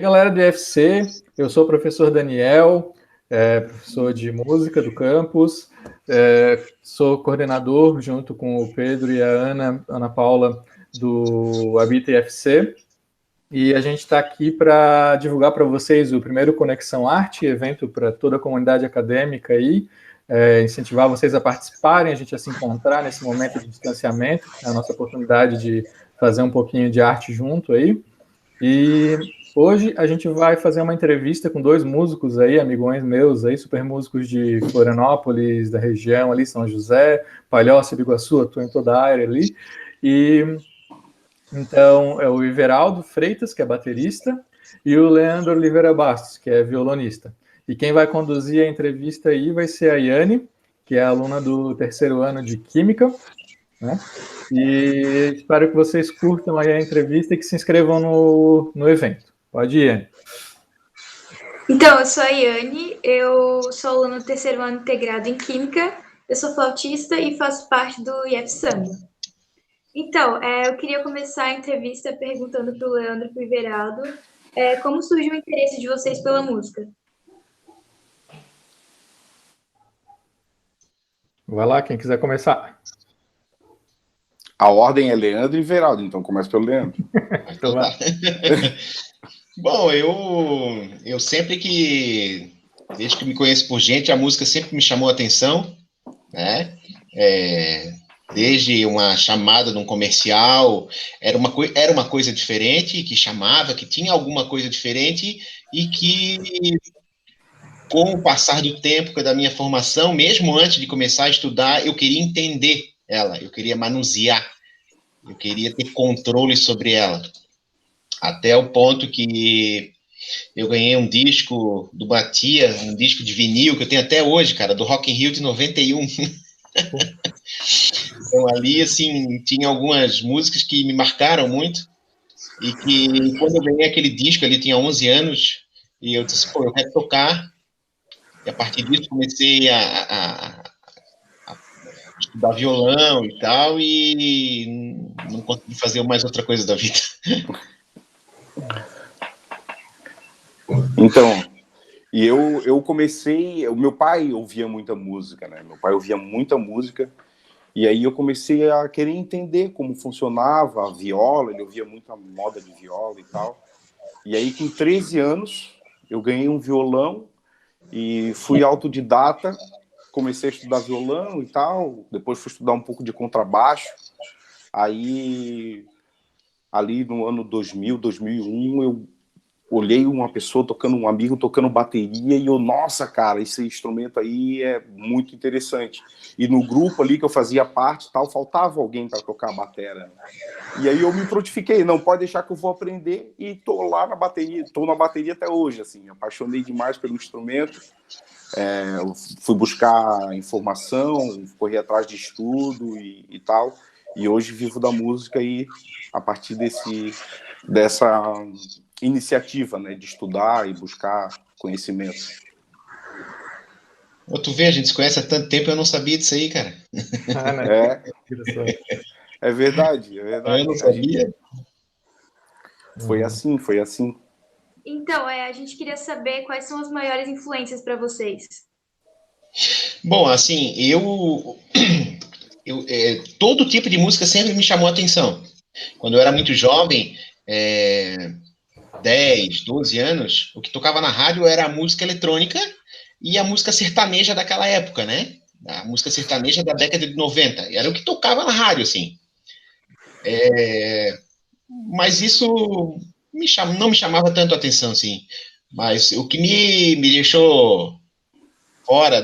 galera do IFC, eu sou o professor Daniel, professor de música do campus, sou coordenador junto com o Pedro e a Ana Paula, do Habita IFC, e a gente está aqui para divulgar para vocês o primeiro Conexão Arte, evento para toda a comunidade acadêmica aí, incentivar vocês a participarem, a gente a se encontrar nesse momento de distanciamento, é a nossa oportunidade de fazer um pouquinho de arte junto aí. E hoje a gente vai fazer uma entrevista com dois músicos aí, amigões meus aí, super músicos de Florianópolis, da região ali, São José, Palhoça, Biguaçu, atuam em toda a área ali. E então é o Iveraldo Freitas, que é baterista, e o Leandro Oliveira Bastos, que é violonista. E quem vai conduzir a entrevista aí vai ser a Yane, que é aluna do terceiro ano de Química, né? E espero que vocês curtam aí a entrevista e que se inscrevam no evento. Pode ir, Yane. Então, eu sou a Yane, eu sou aluna do terceiro ano integrado em Química, eu sou flautista e faço parte do IF Samba. Então, eu queria começar a entrevista perguntando para o Leandro e para o Iveraldo como surgiu o interesse de vocês pela música. Vai lá, quem quiser começar. A ordem é Leandro e Iveraldo, então começa pelo Leandro. Então, vai. Bom, eu sempre desde que me conheço por gente, a música sempre me chamou a atenção, né? Desde uma chamada num comercial, era uma coisa diferente, que chamava, que tinha alguma coisa diferente, e que, com o passar do tempo da minha formação, mesmo antes de começar a estudar, eu queria entender ela, eu queria manusear, eu queria ter controle sobre ela. Até o ponto que eu ganhei um disco do Batia, um disco de vinil, que eu tenho até hoje, cara, do Rock in Rio de 91. Então, ali, assim, tinha algumas músicas que me marcaram muito, e que, quando eu ganhei aquele disco, ali tinha 11 anos, e eu disse, pô, eu quero tocar, e a partir disso comecei a estudar violão e tal, e não consegui fazer mais outra coisa da vida. Então, e eu comecei... O meu pai ouvia muita música, né? Meu pai ouvia muita música, e aí eu comecei a querer entender como funcionava a viola, ele ouvia muita moda de viola e tal. E aí, com 13 anos, eu ganhei um violão e fui autodidata, comecei a estudar violão e tal, depois fui estudar um pouco de contrabaixo. Aí, ali no ano 2000, 2001, eu olhei uma pessoa tocando, um amigo tocando bateria, e eu, nossa, cara, esse instrumento aí é muito interessante. E no grupo ali que eu fazia parte, tal, faltava alguém para tocar a bateria. E aí eu me prontifiquei, não, pode deixar que eu vou aprender, e tô lá na bateria, tô na bateria até hoje, assim, apaixonei demais pelo instrumento. Fui buscar informação, corri atrás de estudo e tal, e hoje vivo da música e a partir dessa iniciativa, né, de estudar e buscar conhecimento. Tu vê, a gente se conhece há tanto tempo, eu não sabia disso aí, cara. É verdade, é verdade. Eu não sabia. Foi assim. Então, a gente queria saber quais são as maiores influências para vocês. Bom, assim, todo tipo de música sempre me chamou a atenção. Quando eu era muito jovem, 10, 12 anos, o que tocava na rádio era a música eletrônica e a música sertaneja daquela época, né? A música sertaneja da década de 90. Era o que tocava na rádio, assim. Mas isso não me chamava tanto a atenção, assim. Mas o que me deixou fora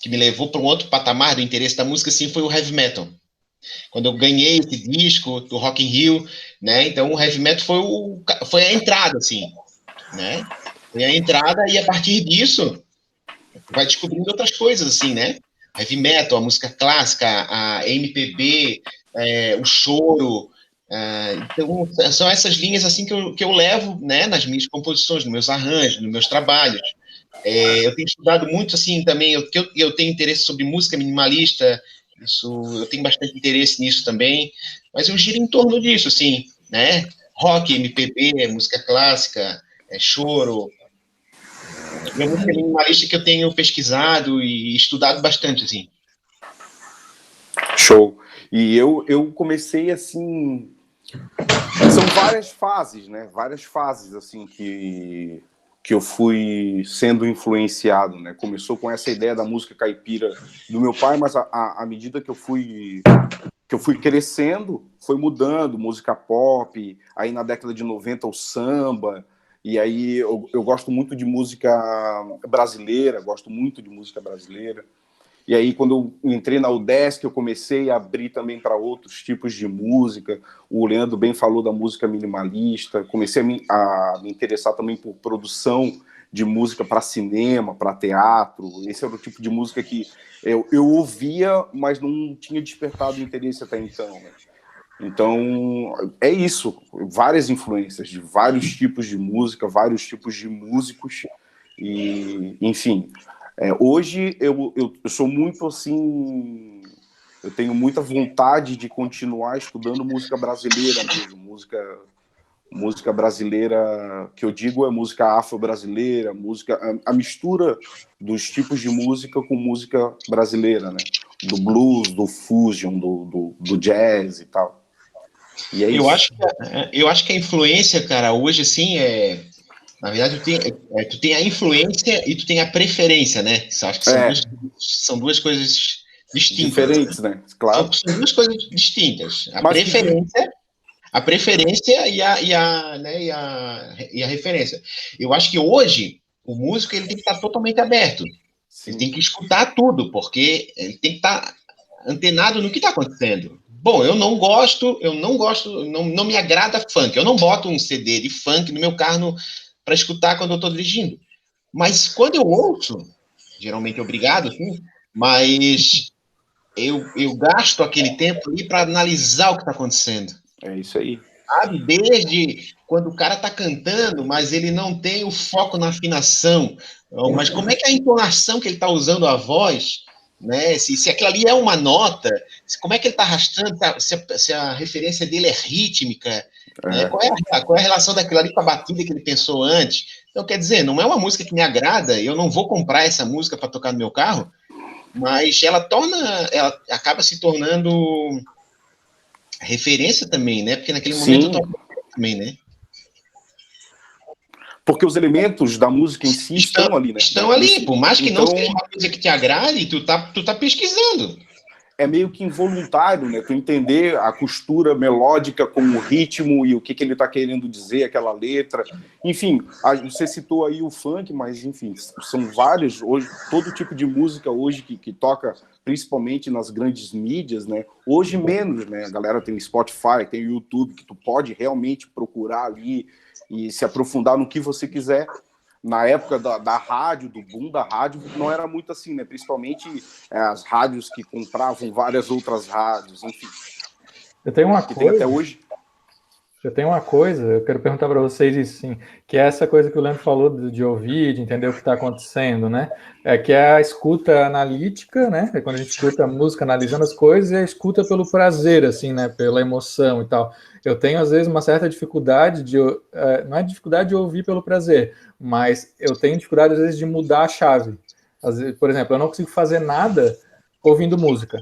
que me levou para um outro patamar do interesse da música, assim, foi o heavy metal. Quando eu ganhei esse disco do Rock in Rio, né? Então o heavy metal foi a entrada, assim, né? Foi a entrada, e a partir disso vai descobrindo outras coisas, assim, né? Heavy metal, a música clássica, a MPB, o choro. Então são essas linhas, assim, que eu levo, né, nas minhas composições, nos meus arranjos, nos meus trabalhos. Eu tenho estudado muito, assim, também, eu tenho interesse sobre música minimalista, eu tenho bastante interesse nisso também, mas eu giro em torno disso, assim, né? rock, MPB, música clássica, choro. É uma música minimalista que eu tenho pesquisado e estudado bastante, assim. Show. E eu comecei assim. São várias fases, né? Várias fases assim que eu fui sendo influenciado, né? Começou com essa ideia da música caipira do meu pai, mas à medida que eu fui crescendo, foi mudando, música pop, aí na década de 90 o samba, e aí eu gosto muito de música brasileira, gosto muito de música brasileira. E aí, quando eu entrei na UDESC, eu comecei a abrir também para outros tipos de música. O Leandro bem falou da música minimalista. Comecei a me interessar também por produção de música para cinema, para teatro. Esse era o tipo de música que eu ouvia, mas não tinha despertado interesse até então, né? Então, é isso. Várias influências de vários tipos de música, vários tipos de músicos. E, enfim... hoje eu sou muito assim, eu tenho muita vontade de continuar estudando música brasileira mesmo, música brasileira, que eu digo é música afro-brasileira, a mistura dos tipos de música com música brasileira, né? Do blues, do fusion, do jazz e tal. E é isso. Eu acho que a influência, cara, hoje assim na verdade, tu tem a influência e tu tem a preferência, né? Acho que são duas coisas distintas. Diferentes, né? Claro. São duas coisas distintas. A preferência e a referência. Eu acho que hoje o músico ele tem que estar totalmente aberto. Sim. Ele tem que escutar tudo, porque ele tem que estar antenado no que está acontecendo. Bom, eu não gosto, não me agrada funk. Eu não boto um CD de funk no meu carro para escutar quando eu estou dirigindo. Mas quando eu ouço, geralmente obrigado, assim, mas eu gasto aquele tempo ali para analisar o que está acontecendo. É isso aí. Sabe? Desde quando o cara está cantando, mas ele não tem o foco na afinação. Mas como é que é a entonação que ele está usando a voz, né? Se aquilo ali é uma nota, como é que ele está arrastando, se a referência dele é rítmica, né? Qual é a relação daquilo ali com a batida que ele pensou antes? Então, quer dizer, não é uma música que me agrada, eu não vou comprar essa música para tocar no meu carro, mas ela acaba se tornando referência também, né? Porque naquele momento eu tô também, né? Porque os elementos da música em si estão ali, né? Estão ali, por mais que não seja uma coisa que te agrade, tu tá pesquisando. É meio que involuntário, né? Tu entender a costura melódica com o ritmo e o que ele tá querendo dizer, aquela letra. Enfim, você citou aí o funk, mas, enfim, são vários, hoje, todo tipo de música hoje que toca, principalmente nas grandes mídias, né? Hoje menos, né? A galera tem Spotify, tem YouTube, que tu pode realmente procurar ali e se aprofundar no que você quiser. Na época da rádio, do boom da rádio, não era muito assim, né? Principalmente as rádios que compravam várias outras rádios, enfim. Eu tenho uma coisa... Tem até hoje. Eu tenho uma coisa, eu quero perguntar para vocês isso, sim, que é essa coisa que o Leandro falou de ouvir, de entender o que está acontecendo, né? Que é a escuta analítica, né? É quando a gente escuta a música analisando as coisas, e a escuta pelo prazer, assim, né? Pela emoção e tal. Eu tenho, às vezes, uma certa dificuldade não é dificuldade de ouvir pelo prazer, mas eu tenho dificuldade, às vezes, de mudar a chave. Às vezes, por exemplo, eu não consigo fazer nada ouvindo música.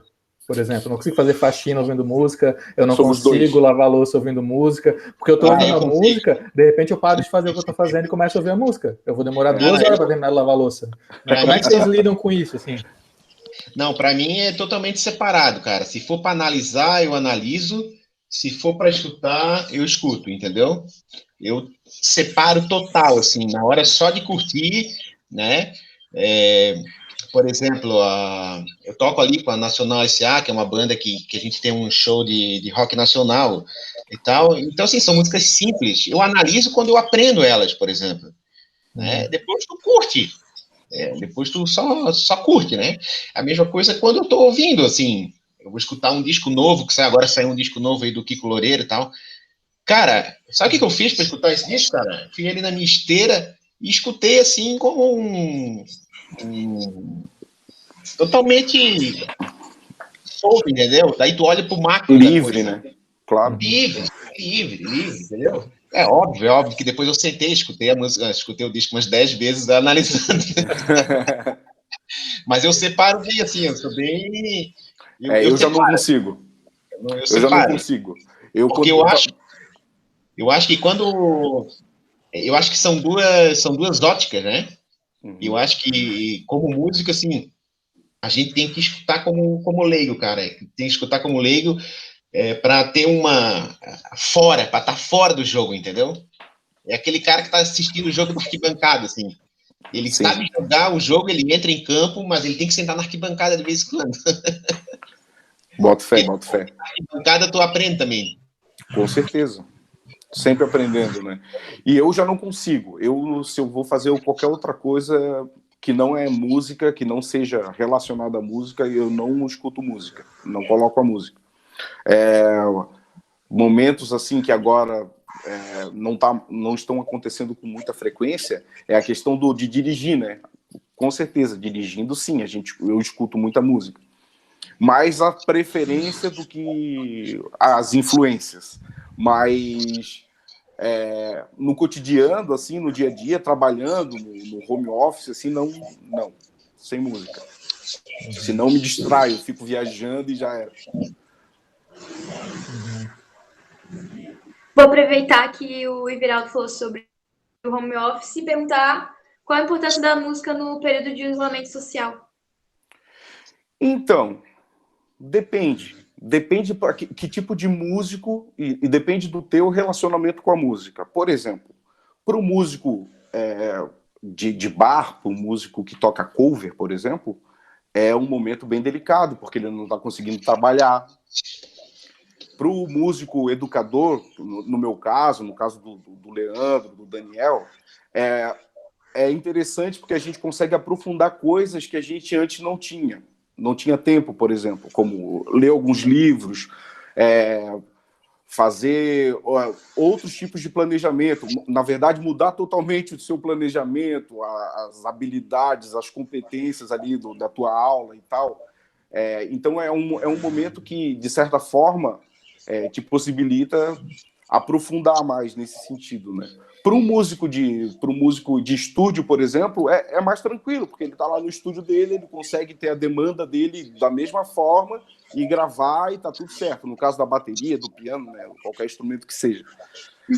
Por exemplo, eu não consigo fazer faxina ouvindo música, eu não consigo lavar louça ouvindo música, porque eu estou ouvindo a música, de repente eu paro de fazer o que eu estou fazendo e começo a ouvir a música. Eu vou demorar 2 horas para terminar de lavar louça. Como é que vocês lidam com isso, assim? Não, para mim é totalmente separado, cara. Se for para analisar, eu analiso. Se for para escutar, eu escuto, entendeu? Eu separo total, assim, na hora só de curtir, né? Por exemplo, eu toco ali com a Nacional S.A., que é uma banda que a gente tem um show de rock nacional e tal. Então, assim, são músicas simples. Eu analiso quando eu aprendo elas, por exemplo. Né? Depois tu curte. Depois tu só curte, né? A mesma coisa quando eu tô ouvindo, assim, eu vou escutar um disco novo, que agora saiu um disco novo aí do Kiko Loureiro e tal. Cara, sabe o que eu fiz para escutar esse disco, cara? Fui ali na minha esteira e escutei, assim, como totalmente solto, entendeu? Daí tu olha pro macro. Livre, né? Claro. Livre. livre, entendeu? É óbvio que depois eu sentei, escutei a música, escutei o disco umas 10 vezes analisando. Mas eu separo bem, assim, eu sou bem... Eu já não consigo. Eu já não consigo. Porque eu acho que quando... Eu acho que são duas óticas, né? Eu acho que, como músico, assim, a gente tem que escutar como leigo, cara. Tem que escutar como leigo para ter para estar fora do jogo, entendeu? É aquele cara que está assistindo o jogo da arquibancada, assim. Ele sabe jogar o jogo, ele entra em campo, mas ele tem que sentar na arquibancada de vez em quando. Boto fé. Na arquibancada tu aprende também. Com certeza. Sempre aprendendo, né? E eu já não consigo. Se eu vou fazer qualquer outra coisa que não é música, que não seja relacionada à música, eu não escuto música, não coloco a música. Momentos assim que agora não estão acontecendo com muita frequência é a questão de dirigir, né? Com certeza, dirigindo sim, eu escuto muita música. Mais a preferência do que as influências. Mas no cotidiano, assim, no dia a dia, trabalhando no home office, assim, não, sem música. Se não me distraio, eu fico viajando e já era. Vou aproveitar que o Everaldo falou sobre o home office e perguntar qual a importância da música no período de isolamento social. Então, depende. Depende para que tipo de músico e depende do teu relacionamento com a música. Por exemplo, para o músico de bar, para o músico que toca cover, por exemplo, é um momento bem delicado, porque ele não está conseguindo trabalhar. Para o músico educador, no meu caso, no caso do Leandro, do Daniel, é interessante porque a gente consegue aprofundar coisas que a gente antes não tinha. Não tinha tempo, por exemplo, como ler alguns livros, fazer outros tipos de planejamento. Na verdade, mudar totalmente o seu planejamento, as habilidades, as competências ali da tua aula e tal. Então, é um momento que, de certa forma, te possibilita aprofundar mais nesse sentido, né? Para um músico de estúdio, por exemplo, é mais tranquilo, porque ele está lá no estúdio dele, ele consegue ter a demanda dele da mesma forma e gravar e está tudo certo. No caso da bateria, do piano, né, qualquer instrumento que seja.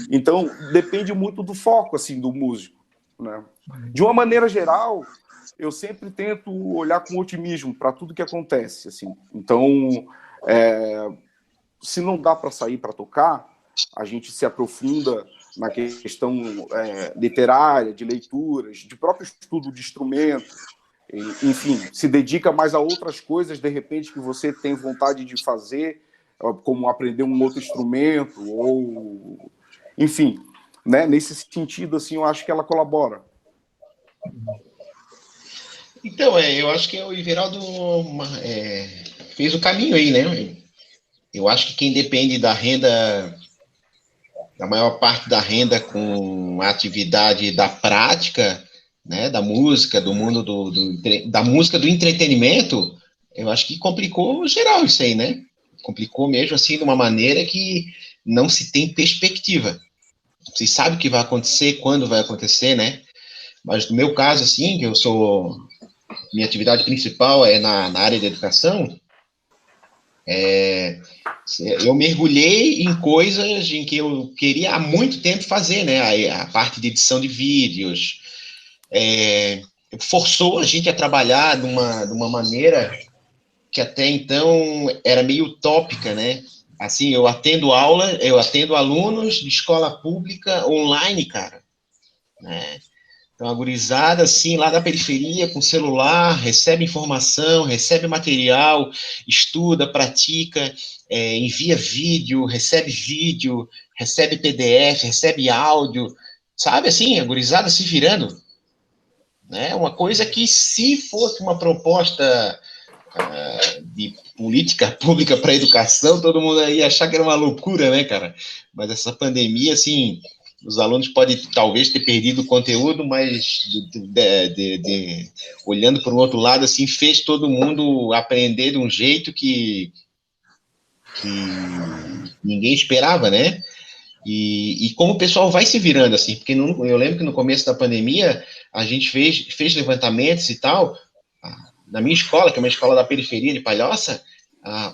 Então, depende muito do foco assim, do músico, né? De uma maneira geral, eu sempre tento olhar com otimismo para tudo que acontece. Assim. Então, se não dá para sair para tocar, a gente se aprofunda na questão literária, de leituras, de próprio estudo de instrumentos, enfim, se dedica mais a outras coisas, de repente, que você tem vontade de fazer, como aprender um outro instrumento, ou... Enfim, né? Nesse sentido, assim, eu acho que ela colabora. Então, eu acho que o Everaldo fez o caminho aí, né? Eu acho que quem depende da renda, da maior parte da renda com a atividade da prática, né, da música, do mundo da música do entretenimento, eu acho que complicou geral isso aí, né? Complicou mesmo, assim, de uma maneira que não se tem perspectiva. Você sabe o que vai acontecer, quando vai acontecer, né? Mas no meu caso, assim, que minha atividade principal é na área de educação, eu mergulhei em coisas em que eu queria há muito tempo fazer, né? A parte de edição de vídeos, forçou a gente a trabalhar de uma maneira que até então era meio utópica, né? Assim, eu atendo alunos de escola pública online, cara, né? Então, a gurizada, assim, lá da periferia, com celular, recebe informação, recebe material, estuda, pratica, envia vídeo, recebe PDF, recebe áudio, sabe, assim, a gurizada se virando, né? Uma coisa que, se fosse uma proposta de política pública para a educação, todo mundo ia achar que era uma loucura, né, cara? Mas essa pandemia, assim... Os alunos podem, talvez, ter perdido o conteúdo, mas olhando para o outro lado, assim, fez todo mundo aprender de um jeito que ninguém esperava, né? E como o pessoal vai se virando, assim, porque eu lembro que no começo da pandemia a gente fez levantamentos e tal. Na minha escola, que é uma escola da periferia de Palhoça,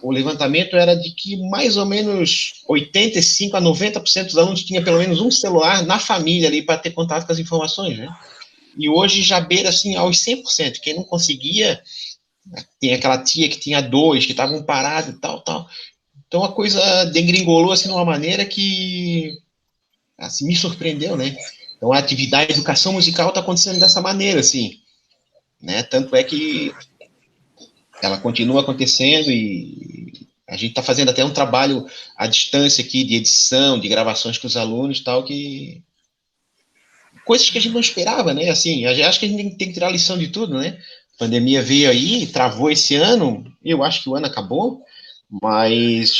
o levantamento era de que mais ou menos 85% a 90% dos alunos tinha pelo menos um celular na família ali para ter contato com as informações, né? E hoje já beira, assim, aos 100%. Quem não conseguia, tem aquela tia que tinha dois, que estavam parados e tal, tal. Então a coisa degringolou, assim, de uma maneira que, assim, me surpreendeu, né? Então a atividade, a educação musical está acontecendo dessa maneira, assim, né? Tanto é que ela continua acontecendo e a gente está fazendo até um trabalho à distância aqui de edição, de gravações com os alunos, tal, que coisas que a gente não esperava, né? Assim, acho que a gente tem que tirar lição de tudo, né? A pandemia veio aí, travou esse ano, eu acho que o ano acabou, mas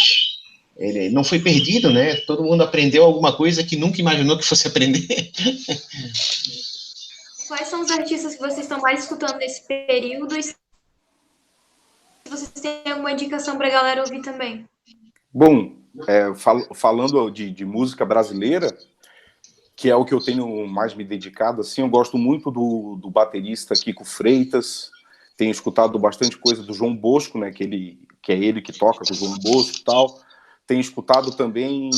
ele não foi perdido, né? Todo mundo aprendeu alguma coisa que nunca imaginou que fosse aprender. Quais são os artistas que vocês estão mais escutando nesse período? E se vocês têm alguma indicação para a galera ouvir também? Bom, falando de música brasileira, que é o que eu tenho mais me dedicado, assim, eu gosto muito do baterista Kiko Freitas, tenho escutado bastante coisa do João Bosco, né, que é ele que toca com o João Bosco e tal. Tenho escutado também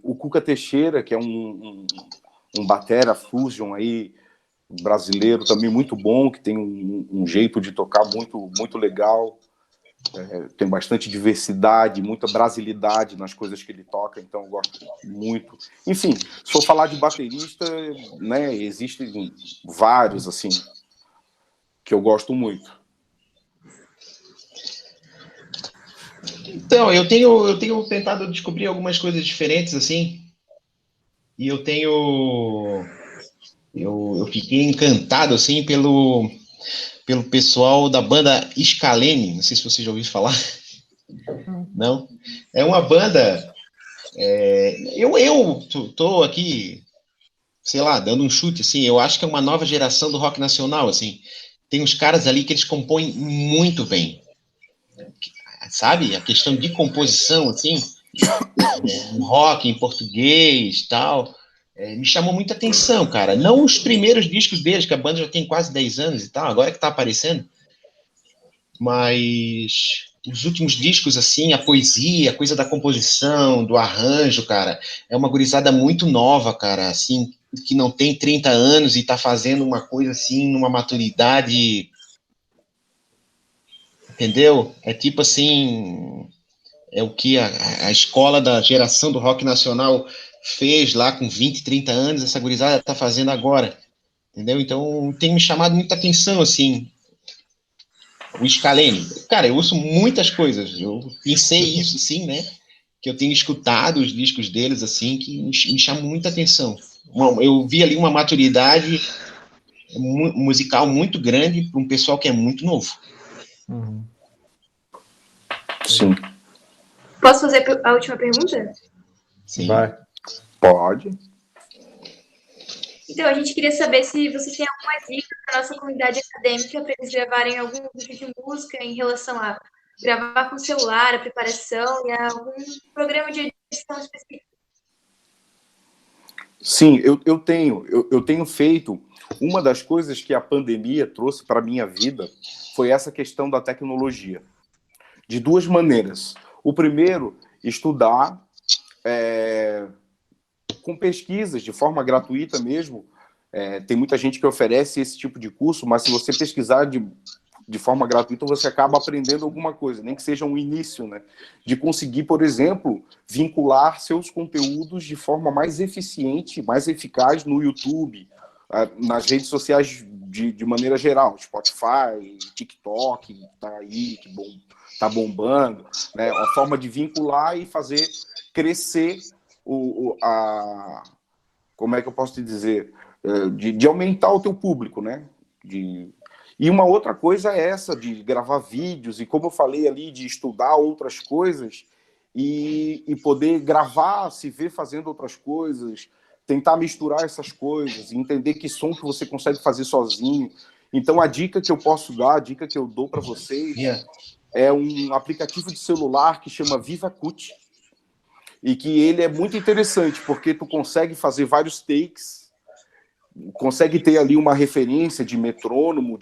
o Cuca Teixeira, que é um batera fusion aí, brasileiro também muito bom, que tem um jeito de tocar muito, muito legal. Tem bastante diversidade, muita brasilidade nas coisas que ele toca, então eu gosto muito. Enfim, se for falar de baterista, né, existem vários, assim, que eu gosto muito. Então, eu tenho tentado descobrir algumas coisas diferentes, assim, e eu fiquei encantado, assim, pelo pessoal da banda Scalene, não sei se você já ouviu falar. Não? É uma banda, eu tô aqui, sei lá, dando um chute, assim, eu acho que é uma nova geração do rock nacional, assim, tem uns caras ali que eles compõem muito bem, sabe? A questão de composição, assim, um rock em português, tal, me chamou muita atenção, cara. Não os primeiros discos deles, que a banda já tem quase 10 anos e tal, agora que tá aparecendo, mas os últimos discos, assim, a poesia, a coisa da composição, do arranjo, cara, é uma gurizada muito nova, cara, assim, que não tem 30 anos e tá fazendo uma coisa, assim, numa maturidade, entendeu? É tipo assim, é o que a escola da geração do rock nacional fez lá com 20, 30 anos, essa gurizada tá fazendo agora, entendeu? Então, tem me chamado muita atenção, assim, o Scalene. Cara, eu ouço muitas coisas, eu pensei isso, sim, né? Que eu tenho escutado os discos deles, assim, que me chamam muita atenção. Eu vi ali uma maturidade musical muito grande para um pessoal que é muito novo. Uhum. Sim. Posso fazer a última pergunta? Sim. Vai. Pode. Então, a gente queria saber se vocês têm alguma dica para a nossa comunidade acadêmica para eles gravarem algum vídeo de música em relação a gravar com celular, a preparação e a algum programa de edição específico. Sim, eu tenho feito. Uma das coisas que a pandemia trouxe para a minha vida foi essa questão da tecnologia. De duas maneiras. O primeiro, estudar com pesquisas, de forma gratuita mesmo. Tem muita gente que oferece esse tipo de curso, mas se você pesquisar de forma gratuita, você acaba aprendendo alguma coisa, nem que seja um início, né? De conseguir, por exemplo, vincular seus conteúdos de forma mais eficiente, mais eficaz no YouTube, nas redes sociais de maneira geral, Spotify, TikTok, tá aí, que tá bombando, né? Uma forma de vincular e fazer crescer como é que eu posso te dizer? De aumentar o teu público, né? E uma outra coisa é essa, de gravar vídeos, e como eu falei ali, de estudar outras coisas e poder gravar, se ver fazendo outras coisas, tentar misturar essas coisas, entender que som que você consegue fazer sozinho. Então, a dica que eu posso dar, a dica que eu dou para vocês é um aplicativo de celular que chama VivaCut. e que ele é muito interessante, porque tu consegue fazer vários takes, consegue ter ali uma referência de metrônomo,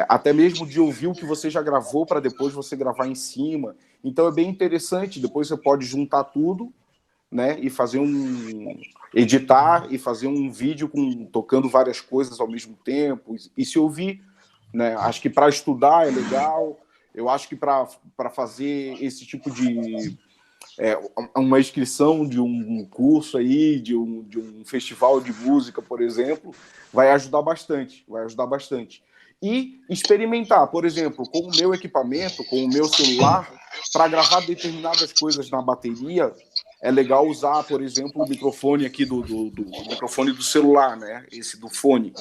até mesmo de ouvir o que você já gravou para depois você gravar em cima. Então é bem interessante, depois você pode juntar tudo, né, e fazer editar e fazer um vídeo tocando várias coisas ao mesmo tempo e se ouvir, né? Acho que para estudar é legal. Eu acho que para fazer esse tipo de uma inscrição de um curso aí, de um festival de música, por exemplo, vai ajudar bastante, E experimentar, por exemplo, com o meu equipamento, com o meu celular, para gravar determinadas coisas na bateria, é legal usar, por exemplo, o microfone aqui do microfone do celular, né? Esse do fone.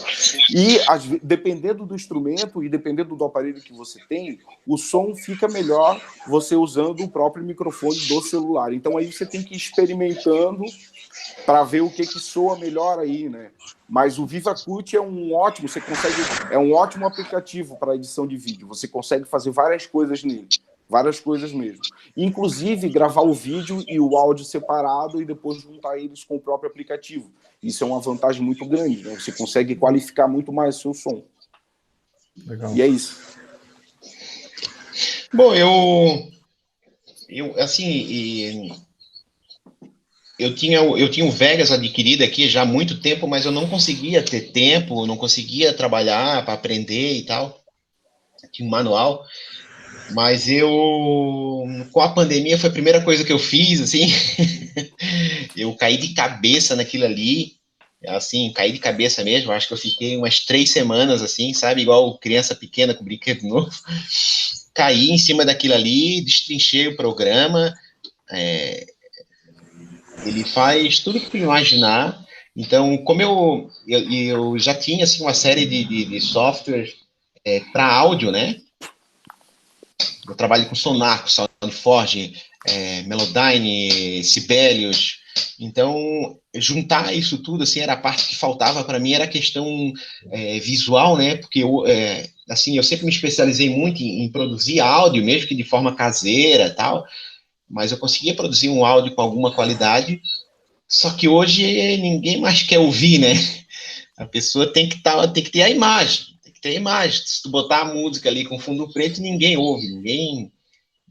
E dependendo do instrumento e dependendo do aparelho que você tem, o som fica melhor você usando o próprio microfone do celular. Então aí você tem que ir experimentando para ver o que soa melhor aí, né? Mas o VivaCut é um ótimo aplicativo para edição de vídeo. Você consegue fazer várias coisas nele. Várias coisas mesmo. Inclusive, gravar o vídeo e o áudio separado e depois juntar eles com o próprio aplicativo. Isso é uma vantagem muito grande, né? Você consegue qualificar muito mais o seu som. Legal. E é isso. Bom, assim, eu tinha o Vegas adquirido aqui já há muito tempo, mas eu não conseguia ter tempo, não conseguia trabalhar para aprender e tal. Tinha um manual. Mas com a pandemia, foi a primeira coisa que eu fiz, assim, eu caí de cabeça naquilo ali, assim, caí de cabeça mesmo, acho que eu fiquei umas 3 semanas, assim, sabe, igual criança pequena com brinquedo novo, caí em cima daquilo ali, destrinchei o programa, ele faz tudo que tu imaginar, então, como eu já tinha, assim, uma série de softwares para áudio, né, eu trabalho com Sonar, com SoundForge, Melodyne, Sibelius. Então, juntar isso tudo, assim, era a parte que faltava para mim, era a questão visual, né? Porque eu sempre me especializei muito em produzir áudio, mesmo que de forma caseira e tal, mas eu conseguia produzir um áudio com alguma qualidade, só que hoje ninguém mais quer ouvir, né? A pessoa tem que ter a imagem. Se tu botar a música ali com fundo preto, ninguém ouve,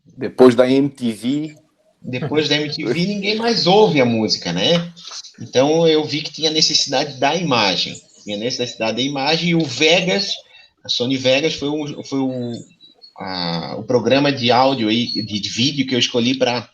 Depois da MTV, ninguém mais ouve a música, né? Então eu vi que tinha necessidade da imagem. E o Vegas, a Sony Vegas foi o programa de áudio aí, de vídeo que eu escolhi para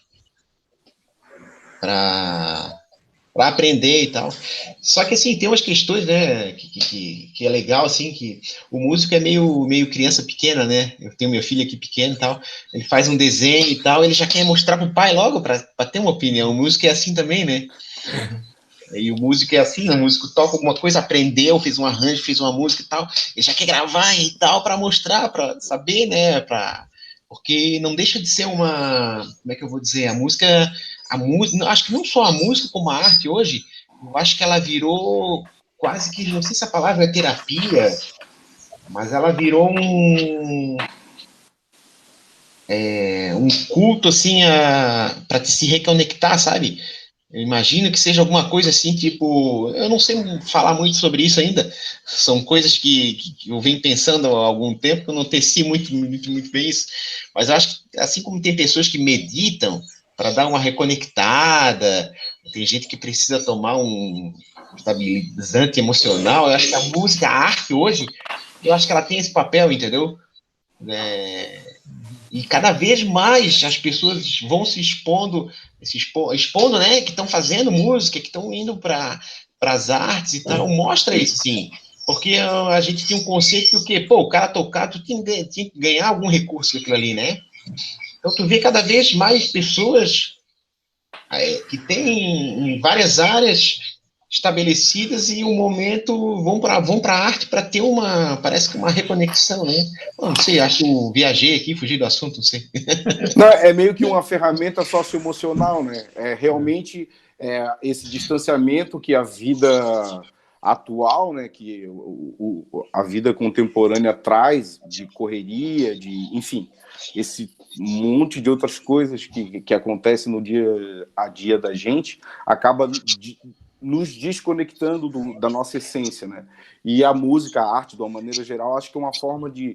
aprender e tal. Só que, assim, tem umas questões, né, que é legal, assim, que o músico é meio criança pequena, né? Eu tenho meu filho aqui pequeno e tal, ele faz um desenho e tal, ele já quer mostrar pro pai logo para ter uma opinião. O músico é assim também, né? E o músico é assim, o músico toca alguma coisa, aprendeu, fez um arranjo, fez uma música e tal, ele já quer gravar e tal para mostrar, para saber, né, porque não deixa de ser uma, como é que eu vou dizer, a música, acho que não só a música como a arte hoje, eu acho que ela virou quase que, não sei se a palavra é terapia, mas ela virou um culto, assim, para se reconectar, sabe? Eu imagino que seja alguma coisa assim, tipo, eu não sei falar muito sobre isso ainda, são coisas que eu venho pensando há algum tempo, que eu não teci muito bem isso, mas eu acho que, assim como tem pessoas que meditam para dar uma reconectada, tem gente que precisa tomar um estabilizante emocional, eu acho que a música, a arte hoje, eu acho que ela tem esse papel, entendeu? E cada vez mais as pessoas vão se expondo, né, que estão fazendo música, que estão indo para as artes e tal, mostra isso, sim. Porque a gente tinha um conceito que, o cara tocar, tu tinha que ganhar algum recurso daquilo ali, né? Então, tu vê cada vez mais pessoas que têm em várias áreas estabelecidas e um momento vão para a arte para ter parece que uma reconexão, né? Não sei, acho que eu viajei aqui, fugi do assunto, não sei. Não, é meio que uma ferramenta socioemocional, né? É realmente esse distanciamento que a vida atual, né, que a vida contemporânea traz de correria, enfim, esse monte de outras coisas que acontecem no dia a dia da gente, acaba nos desconectando da nossa essência, né? E a música, a arte, de uma maneira geral, acho que é uma forma de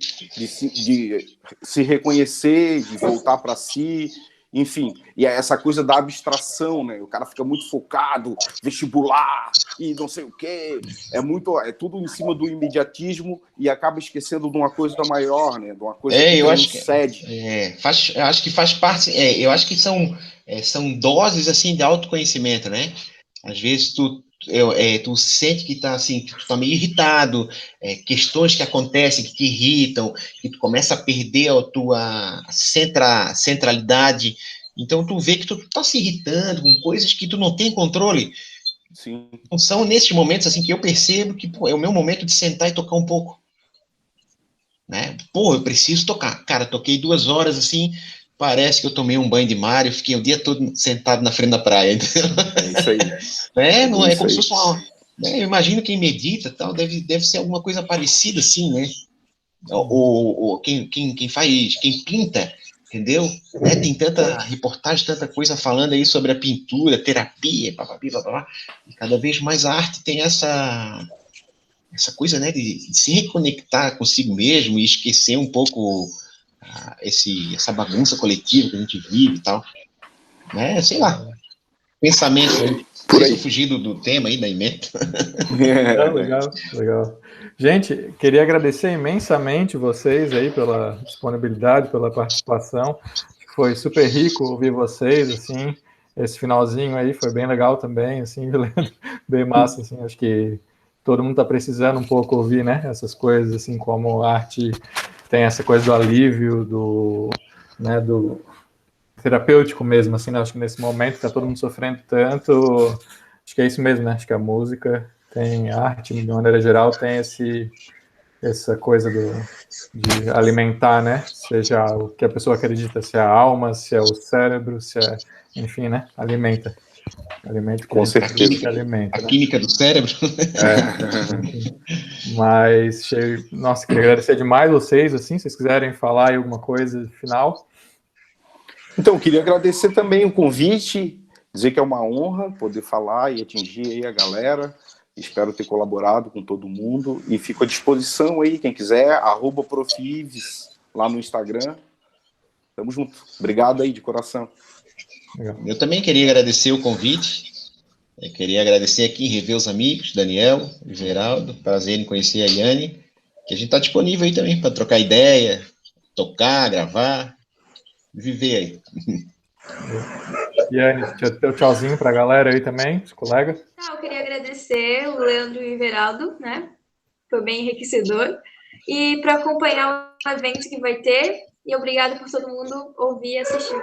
se reconhecer, de voltar para si, enfim. E é essa coisa da abstração, né? O cara fica muito focado, vestibular e não sei o quê. É tudo em cima do imediatismo e acaba esquecendo de uma coisa maior, né? De uma coisa que transcende. Eu acho que faz parte. Eu acho que são doses assim de autoconhecimento, né? Às vezes tu sente que tu tá meio irritado, questões que acontecem que te irritam, que tu começa a perder a tua centralidade. Então tu vê que tu tá se irritando com coisas que tu não tem controle. Sim. Então, são nesses momentos assim que eu percebo que é o meu momento de sentar e tocar um pouco, né? Eu preciso tocar. Cara, toquei 2 horas assim. Parece que eu tomei um banho de mar, eu fiquei o dia todo sentado na frente da praia. É isso aí. Não é como se fosse uma. Eu imagino quem medita tal, deve ser alguma coisa parecida assim, né? Ou quem faz, quem pinta, entendeu? Né? Tem tanta reportagem, tanta coisa falando aí sobre a pintura, terapia, papapi, papapá. E cada vez mais a arte tem essa coisa, né, de se reconectar consigo mesmo e esquecer um pouco essa bagunça coletiva que a gente vive e tal, né? Sei lá, pensamentos aí. Por aí. Fugindo do tema aí da emenda. Legal. Gente, queria agradecer imensamente vocês aí pela disponibilidade, pela participação. Foi super rico ouvir vocês, assim. Esse finalzinho aí foi bem legal também, assim, bem massa, assim. Acho que todo mundo está precisando um pouco ouvir, né? Essas coisas, assim, como a arte tem essa coisa do alívio, do terapêutico mesmo, assim, né? Acho que nesse momento está todo mundo sofrendo tanto, acho que é isso mesmo, né? Acho que a música tem, a arte, de maneira geral, tem essa coisa de alimentar, né? Seja o que a pessoa acredita, se é a alma, se é o cérebro, se é, enfim, né? Alimenta. Com certeza. A química do cérebro. Mas, nossa, queria agradecer demais vocês, assim, se vocês quiserem falar aí alguma coisa final. Então, queria agradecer também o convite, dizer que é uma honra poder falar e atingir aí a galera. Espero ter colaborado com todo mundo e fico à disposição aí, quem quiser, @profives lá no Instagram. Tamo junto. Obrigado aí de coração. Eu também queria agradecer o convite. Eu queria agradecer aqui, rever os amigos, Daniel, Geraldo, prazer em conhecer a Yane, que a gente está disponível aí também para trocar ideia, tocar, gravar, viver aí. Yane, teu tchauzinho para a galera aí também, os colegas. Eu queria agradecer o Leandro e o Everaldo, né? Foi bem enriquecedor. E para acompanhar o evento que vai ter. E obrigado por todo mundo ouvir e assistir.